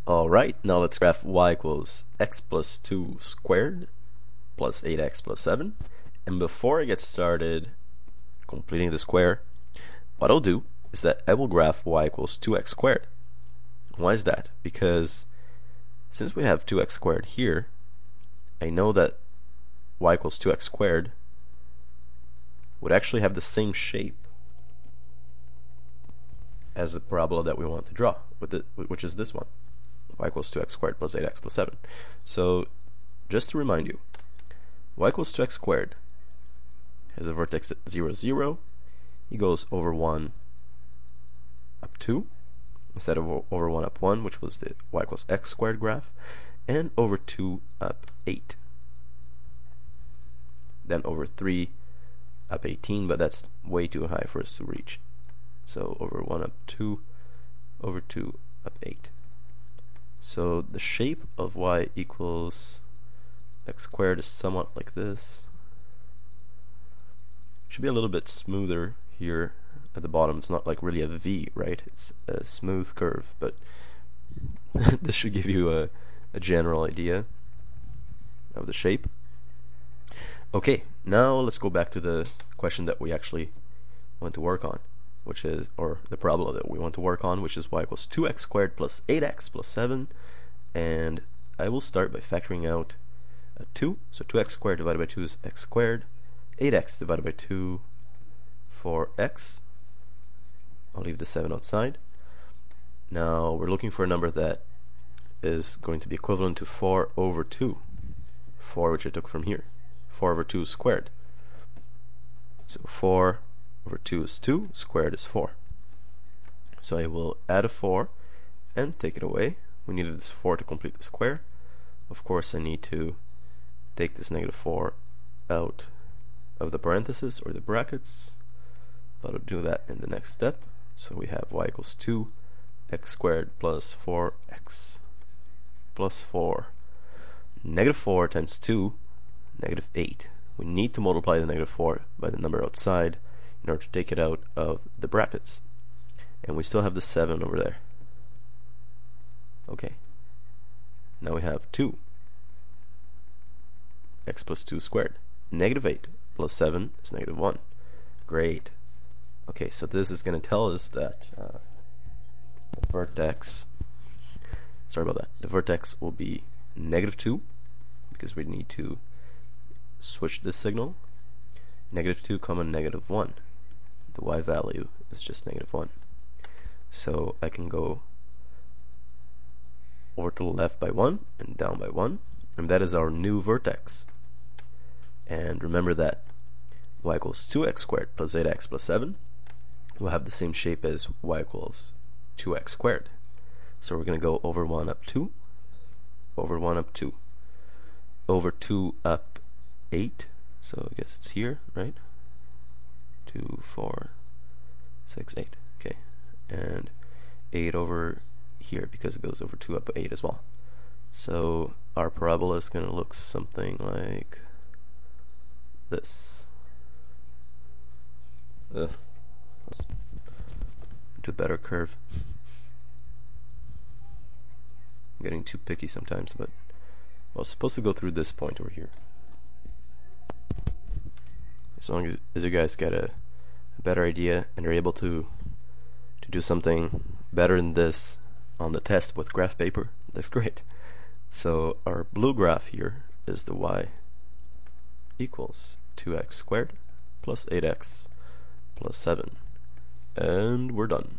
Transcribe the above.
Alright, now let's graph y equals x plus 2 squared plus 8x plus 7. And before I get started completing the square, what I'll do is that I will graph y equals 2x squared. Why is that? Because since we have 2x squared here, I know that y equals 2x squared would actually have the same shape as the parabola that we want to draw, which is this one, y equals 2x squared plus 8x plus 7. So just to remind you, y equals 2x squared has a vertex at 0, 0. He goes over 1 up 2 instead of over 1 up 1, which was the y equals x squared graph, and over 2 up 8. Then over 3 up 18, but that's way too high for us to reach. So over 1 up 2, over 2 up 8. So the shape of y equals x squared is somewhat like this. Should be a little bit smoother here at the bottom. It's not like really a V, right? It's a smooth curve, but this should give you a general idea of the shape. Okay, now let's go back to the question that we actually want to work on, which is, or the parabola that we want to work on, which is y equals 2x squared plus 8x plus 7. And I will start by factoring out 2. So 2x squared divided by 2 is x squared. 8x divided by 2 for x. I'll leave the 7 outside. Now we're looking for a number that is going to be equivalent to 4 over 2. 4, which I took from here. 4 over 2 squared. So 4 over 2 is 2, squared is 4. So I will add a 4 and take it away. We needed this 4 to complete the square. Of course, I need to take this negative 4 out of the parentheses or the brackets, but I'll do that in the next step. So we have y equals 2 x squared plus 4x plus 4. Negative 4 times 2, negative 8. We need to multiply the negative 4 by the number outside in order to take it out of the brackets. And we still have the 7 over there. Okay. Now we have 2 x plus 2 squared. Negative 8 plus 7 is negative 1. Great. Okay, so this is going to tell us that the vertex, the vertex will be negative 2, because we need to switch this signal. Negative 2 comma negative 1. The y value is just negative 1. So I can go over to the left by 1 and down by 1, and that is our new vertex. And remember that y equals 2x squared plus 8x plus 7 will have the same shape as y equals 2x squared. So we're going to go over 1 up 2, over 1 up 2, over 2 up 8. So I guess it's here, right? 2, 4, 6, 8. Okay. And 8 over here because it goes over 2 up 8 as well. So our parabola is going to look something like this. Let's do a better curve. I'm getting too picky sometimes, but well, it's supposed to go through this point over here. As long as you guys get a better idea and are able to do something better than this on the test with graph paper, that's great. So our blue graph here is the y equals 2x squared plus 8x plus 7. And we're done.